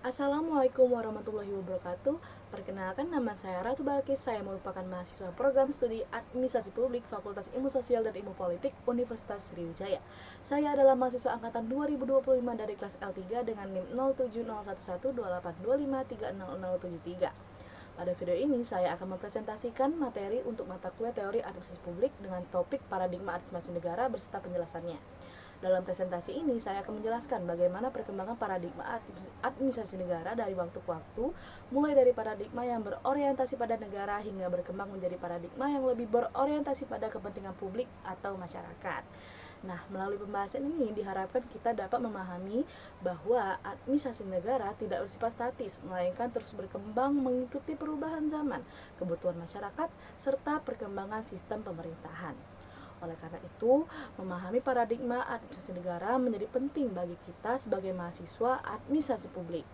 Assalamualaikum warahmatullahi wabarakatuh. Perkenalkan, nama saya Ratu Balkis. Saya merupakan mahasiswa program studi Administrasi Publik Fakultas Ilmu Sosial dan Ilmu Politik Universitas Sriwijaya. Saya adalah mahasiswa angkatan 2025 dari kelas L3 dengan NIM 07011282530073. Pada video ini saya akan mempresentasikan materi untuk mata kuliah teori administrasi publik dengan topik paradigma administrasi negara beserta penjelasannya. Dalam presentasi ini, saya akan menjelaskan bagaimana perkembangan paradigma administrasi negara dari waktu ke waktu, mulai dari paradigma yang berorientasi pada negara hingga berkembang menjadi paradigma yang lebih berorientasi pada kepentingan publik atau masyarakat. Nah, melalui pembahasan ini diharapkan kita dapat memahami bahwa administrasi negara tidak bersifat statis, melainkan terus berkembang mengikuti perubahan zaman, kebutuhan masyarakat, serta perkembangan sistem pemerintahan. Oleh karena itu, memahami paradigma administrasi negara menjadi penting bagi kita sebagai mahasiswa administrasi publik.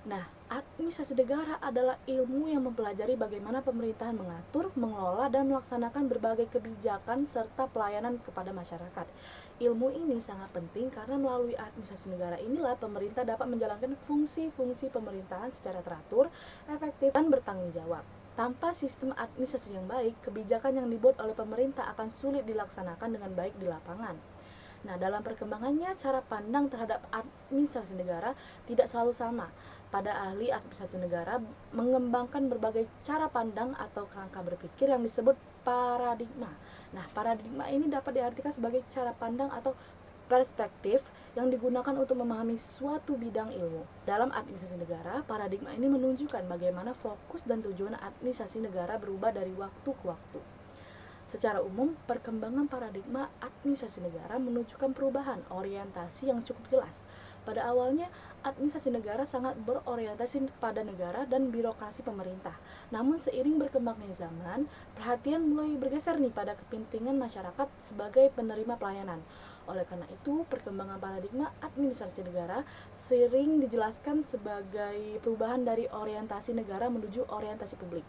Nah, administrasi negara adalah ilmu yang mempelajari bagaimana pemerintahan mengatur, mengelola, dan melaksanakan berbagai kebijakan serta pelayanan kepada masyarakat. Ilmu ini sangat penting karena melalui administrasi negara inilah pemerintah dapat menjalankan fungsi-fungsi pemerintahan secara teratur, efektif, dan bertanggung jawab. Tanpa sistem administrasi yang baik, kebijakan yang dibuat oleh pemerintah akan sulit dilaksanakan dengan baik di lapangan. Nah, dalam perkembangannya, cara pandang terhadap administrasi negara tidak selalu sama. Pada ahli administrasi negara mengembangkan berbagai cara pandang atau kerangka berpikir yang disebut paradigma. Nah, paradigma ini dapat diartikan sebagai cara pandang atau perspektif yang digunakan untuk memahami suatu bidang ilmu. Dalam administrasi negara, paradigma ini menunjukkan bagaimana fokus dan tujuan administrasi negara berubah dari waktu ke waktu. Secara umum, perkembangan paradigma administrasi negara menunjukkan perubahan orientasi yang cukup jelas. Pada awalnya, administrasi negara sangat berorientasi pada negara dan birokrasi pemerintah. Namun seiring berkembangnya zaman, perhatian mulai bergeser pada kepentingan masyarakat sebagai penerima pelayanan. Oleh karena itu, perkembangan paradigma administrasi negara sering dijelaskan sebagai perubahan dari orientasi negara menuju orientasi publik.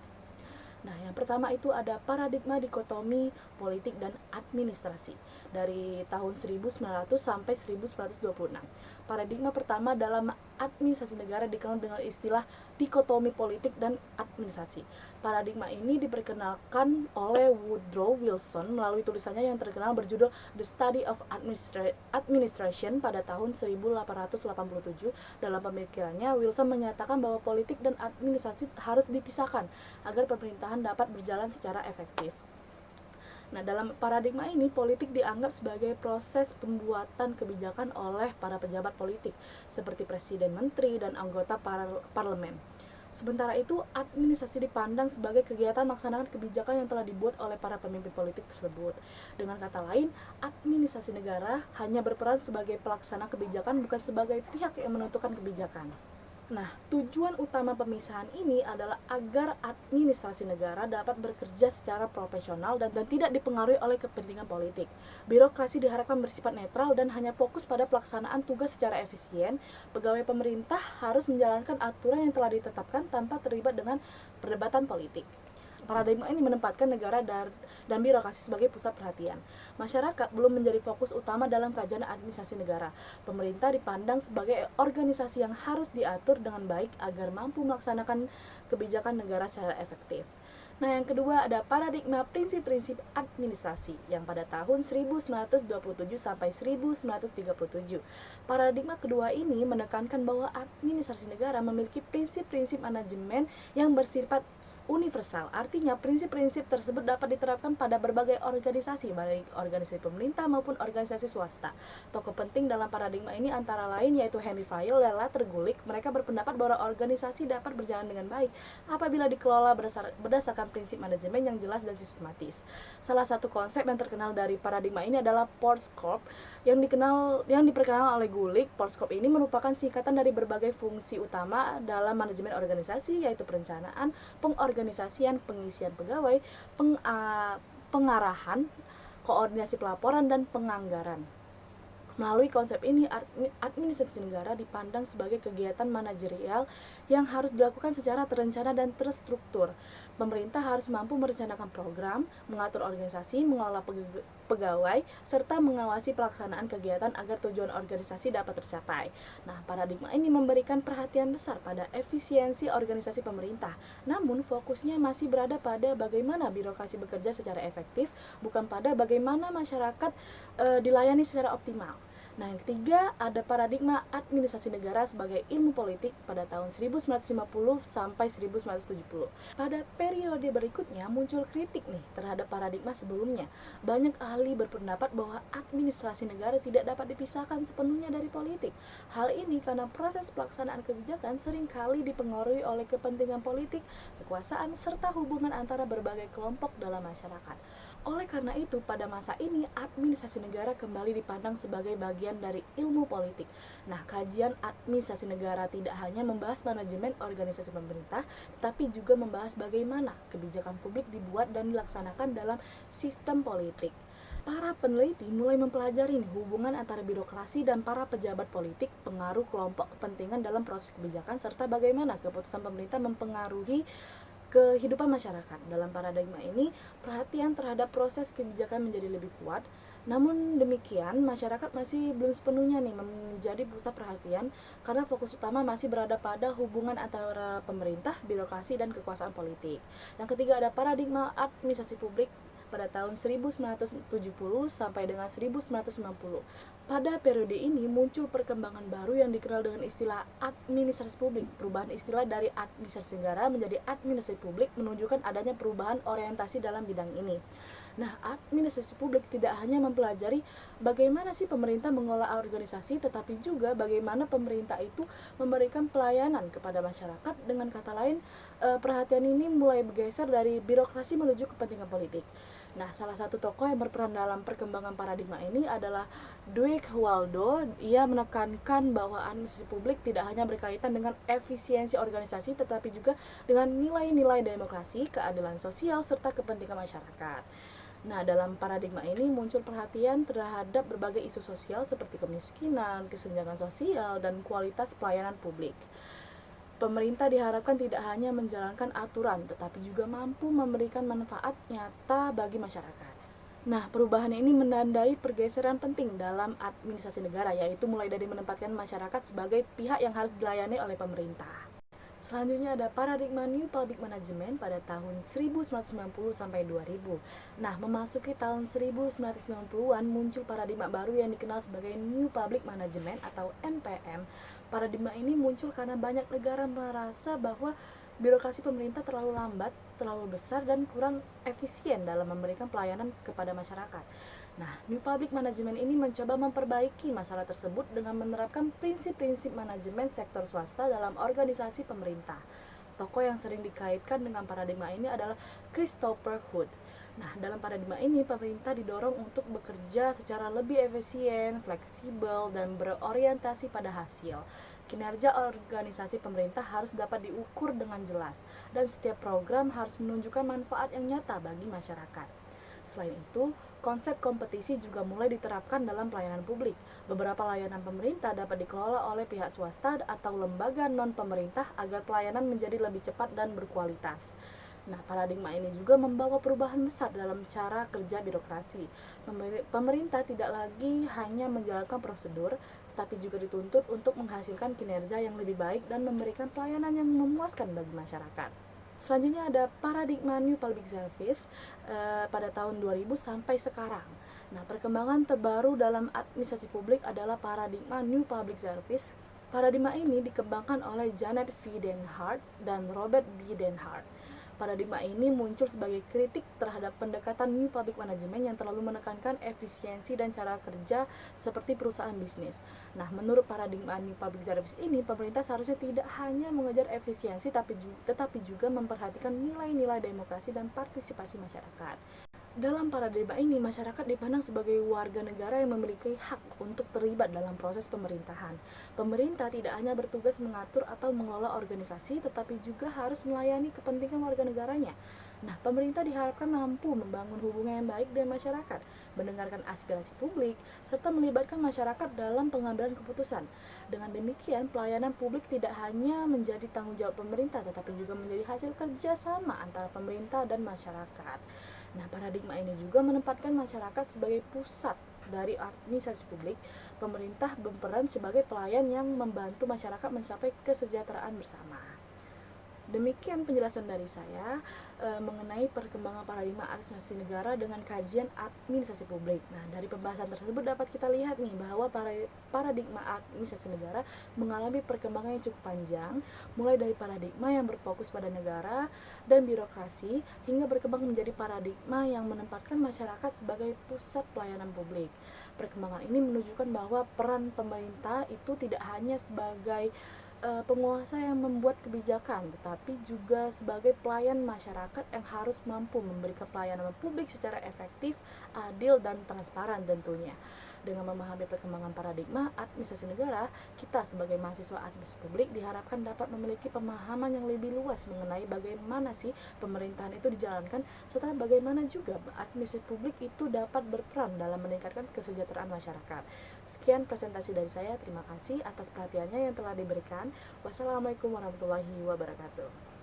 Nah, yang pertama itu ada paradigma dikotomi politik dan administrasi dari tahun 1900 sampai 1926. Paradigma pertama dalam administrasi negara dikenal dengan istilah dikotomi politik dan administrasi. Paradigma ini diperkenalkan oleh Woodrow Wilson melalui tulisannya yang terkenal berjudul The Study of Administration pada tahun 1887. Dalam pemikirannya, Wilson menyatakan bahwa politik dan administrasi harus dipisahkan agar pemerintahan dapat berjalan secara efektif. Nah, dalam paradigma ini, politik dianggap sebagai proses pembuatan kebijakan oleh para pejabat politik, seperti presiden, menteri, dan anggota parlemen. Sementara itu, administrasi dipandang sebagai kegiatan melaksanakan kebijakan yang telah dibuat oleh para pemimpin politik tersebut. Dengan kata lain, administrasi negara hanya berperan sebagai pelaksana kebijakan, bukan sebagai pihak yang menentukan kebijakan. Nah, tujuan utama pemisahan ini adalah agar administrasi negara dapat bekerja secara profesional dan tidak dipengaruhi oleh kepentingan politik. Birokrasi diharapkan bersifat netral dan hanya fokus pada pelaksanaan tugas secara efisien. Pegawai pemerintah harus menjalankan aturan yang telah ditetapkan tanpa terlibat dengan perdebatan politik. Paradigma ini menempatkan negara dan birokrasi sebagai pusat perhatian. Masyarakat belum menjadi fokus utama dalam kajian administrasi negara. Pemerintah dipandang sebagai organisasi yang harus diatur dengan baik agar mampu melaksanakan kebijakan negara secara efektif. Nah, yang kedua ada paradigma prinsip-prinsip administrasi yang pada tahun 1927 sampai 1937. Paradigma kedua ini menekankan bahwa administrasi negara memiliki prinsip-prinsip manajemen yang bersifat universal. Artinya prinsip-prinsip tersebut dapat diterapkan pada berbagai organisasi, baik organisasi pemerintah maupun organisasi swasta. Tokoh penting dalam paradigma ini antara lain yaitu Henry Fayol dan Later Gulick. Mereka berpendapat bahwa organisasi dapat berjalan dengan baik apabila dikelola berdasarkan prinsip manajemen yang jelas dan sistematis. Salah satu konsep yang terkenal dari paradigma ini adalah Porsche yang diperkenalkan oleh Gulick. Porsche ini merupakan singkatan dari berbagai fungsi utama dalam manajemen organisasi, yaitu perencanaan, pengorganisasian, pengisian pegawai, pengarahan, koordinasi pelaporan, dan penganggaran. Melalui konsep ini, administrasi negara dipandang sebagai kegiatan manajerial yang harus dilakukan secara terencana dan terstruktur. Pemerintah harus mampu merencanakan program, mengatur organisasi, mengelola pegawai, serta mengawasi pelaksanaan kegiatan agar tujuan organisasi dapat tercapai. Nah, paradigma ini memberikan perhatian besar pada efisiensi organisasi pemerintah. Namun, fokusnya masih berada pada bagaimana birokrasi bekerja secara efektif, bukan pada bagaimana masyarakat dilayani secara optimal. Nah, yang ketiga ada paradigma administrasi negara sebagai ilmu politik pada tahun 1950 sampai 1970. Pada periode berikutnya muncul kritik nih terhadap paradigma sebelumnya. Banyak ahli berpendapat bahwa administrasi negara tidak dapat dipisahkan sepenuhnya dari politik. Hal ini karena proses pelaksanaan kebijakan seringkali dipengaruhi oleh kepentingan politik, kekuasaan, serta hubungan antara berbagai kelompok dalam masyarakat. Oleh karena itu, pada masa ini, administrasi negara kembali dipandang sebagai bagian dari ilmu politik. Nah, kajian administrasi negara tidak hanya membahas manajemen organisasi pemerintah, tetapi juga membahas bagaimana kebijakan publik dibuat dan dilaksanakan dalam sistem politik. Para peneliti mulai mempelajari hubungan antara birokrasi dan para pejabat politik, pengaruh kelompok kepentingan dalam proses kebijakan, serta bagaimana keputusan pemerintah mempengaruhi kehidupan masyarakat. Dalam paradigma ini, perhatian terhadap proses kebijakan menjadi lebih kuat. Namun demikian, masyarakat masih belum sepenuhnya menjadi pusat perhatian karena fokus utama masih berada pada hubungan antara pemerintah, birokrasi, dan kekuasaan politik. Yang ketiga ada paradigma administrasi publik pada tahun 1970 sampai dengan 1990. Pada periode ini muncul perkembangan baru yang dikenal dengan istilah administrasi publik. Perubahan istilah dari administrasi negara menjadi administrasi publik menunjukkan adanya perubahan orientasi dalam bidang ini. Nah, administrasi publik tidak hanya mempelajari bagaimana sih pemerintah mengelola organisasi, tetapi juga bagaimana pemerintah itu memberikan pelayanan kepada masyarakat. Dengan kata lain, perhatian ini mulai bergeser dari birokrasi menuju kepentingan politik. Nah, salah satu tokoh yang berperan dalam perkembangan paradigma ini adalah Dwight Waldo. Ia menekankan bahwa administrasi publik tidak hanya berkaitan dengan efisiensi organisasi, tetapi juga dengan nilai-nilai demokrasi, keadilan sosial, serta kepentingan masyarakat. Nah, dalam paradigma ini muncul perhatian terhadap berbagai isu sosial seperti kemiskinan, kesenjangan sosial, dan kualitas pelayanan publik. Pemerintah diharapkan tidak hanya menjalankan aturan, tetapi juga mampu memberikan manfaat nyata bagi masyarakat. Nah, perubahan ini menandai pergeseran penting dalam administrasi negara, yaitu mulai dari menempatkan masyarakat sebagai pihak yang harus dilayani oleh pemerintah. Selanjutnya ada paradigma New Public Management pada tahun 1990 sampai 2000. Nah, memasuki tahun 1990-an muncul paradigma baru yang dikenal sebagai New Public Management atau NPM. Paradigma ini muncul karena banyak negara merasa bahwa birokrasi pemerintah terlalu lambat, terlalu besar, dan kurang efisien dalam memberikan pelayanan kepada masyarakat. Nah, New Public Management ini mencoba memperbaiki masalah tersebut dengan menerapkan prinsip-prinsip manajemen sektor swasta dalam organisasi pemerintah. Tokoh yang sering dikaitkan dengan paradigma ini adalah Christopher Hood. Nah, dalam paradigma ini, pemerintah didorong untuk bekerja secara lebih efisien, fleksibel, dan berorientasi pada hasil. Kinerja organisasi pemerintah harus dapat diukur dengan jelas, dan setiap program harus menunjukkan manfaat yang nyata bagi masyarakat. Selain itu, konsep kompetisi juga mulai diterapkan dalam pelayanan publik. Beberapa layanan pemerintah dapat dikelola oleh pihak swasta atau lembaga non-pemerintah agar pelayanan menjadi lebih cepat dan berkualitas. Nah, paradigma ini juga membawa perubahan besar dalam cara kerja birokrasi. Pemerintah tidak lagi hanya menjalankan prosedur, tetapi juga dituntut untuk menghasilkan kinerja yang lebih baik dan memberikan pelayanan yang memuaskan bagi masyarakat. Selanjutnya ada paradigma New Public Service pada tahun 2000 sampai sekarang. Nah, perkembangan terbaru dalam administrasi publik adalah paradigma New Public Service. Paradigma ini dikembangkan oleh Janet V. Denhart dan Robert B. Denhart. Paradigma ini muncul sebagai kritik terhadap pendekatan New Public Management yang terlalu menekankan efisiensi dan cara kerja seperti perusahaan bisnis. Nah, menurut paradigma New Public Service ini, pemerintah seharusnya tidak hanya mengejar efisiensi tetapi juga memperhatikan nilai-nilai demokrasi dan partisipasi masyarakat. Dalam paradigma ini, masyarakat dipandang sebagai warga negara yang memiliki hak untuk terlibat dalam proses pemerintahan. Pemerintah tidak hanya bertugas mengatur atau mengelola organisasi, tetapi juga harus melayani kepentingan warga negaranya. Nah, pemerintah diharapkan mampu membangun hubungan yang baik dengan masyarakat, mendengarkan aspirasi publik, serta melibatkan masyarakat dalam pengambilan keputusan. Dengan demikian, pelayanan publik tidak hanya menjadi tanggung jawab pemerintah, tetapi juga menjadi hasil kerjasama antara pemerintah dan masyarakat. Nah, paradigma ini juga menempatkan masyarakat sebagai pusat dari administrasi publik. Pemerintah berperan sebagai pelayan yang membantu masyarakat mencapai kesejahteraan bersama. Demikian penjelasan dari saya mengenai perkembangan paradigma administrasi negara dengan kajian administrasi publik. Nah, dari pembahasan tersebut dapat kita lihat nih bahwa paradigma administrasi negara mengalami perkembangan yang cukup panjang, mulai dari paradigma yang berfokus pada negara dan birokrasi hingga berkembang menjadi paradigma yang menempatkan masyarakat sebagai pusat pelayanan publik. Perkembangan ini menunjukkan bahwa peran pemerintah itu tidak hanya sebagai penguasa yang membuat kebijakan, tetapi juga sebagai pelayan masyarakat yang harus mampu memberikan pelayanan publik secara efektif, adil, dan transparan tentunya. Dengan memahami perkembangan paradigma administrasi negara, kita sebagai mahasiswa administrasi publik diharapkan dapat memiliki pemahaman yang lebih luas mengenai bagaimana sih pemerintahan itu dijalankan, serta bagaimana juga administrasi publik itu dapat berperan dalam meningkatkan kesejahteraan masyarakat. Sekian presentasi dari saya, terima kasih atas perhatiannya yang telah diberikan. Wassalamualaikum warahmatullahi wabarakatuh.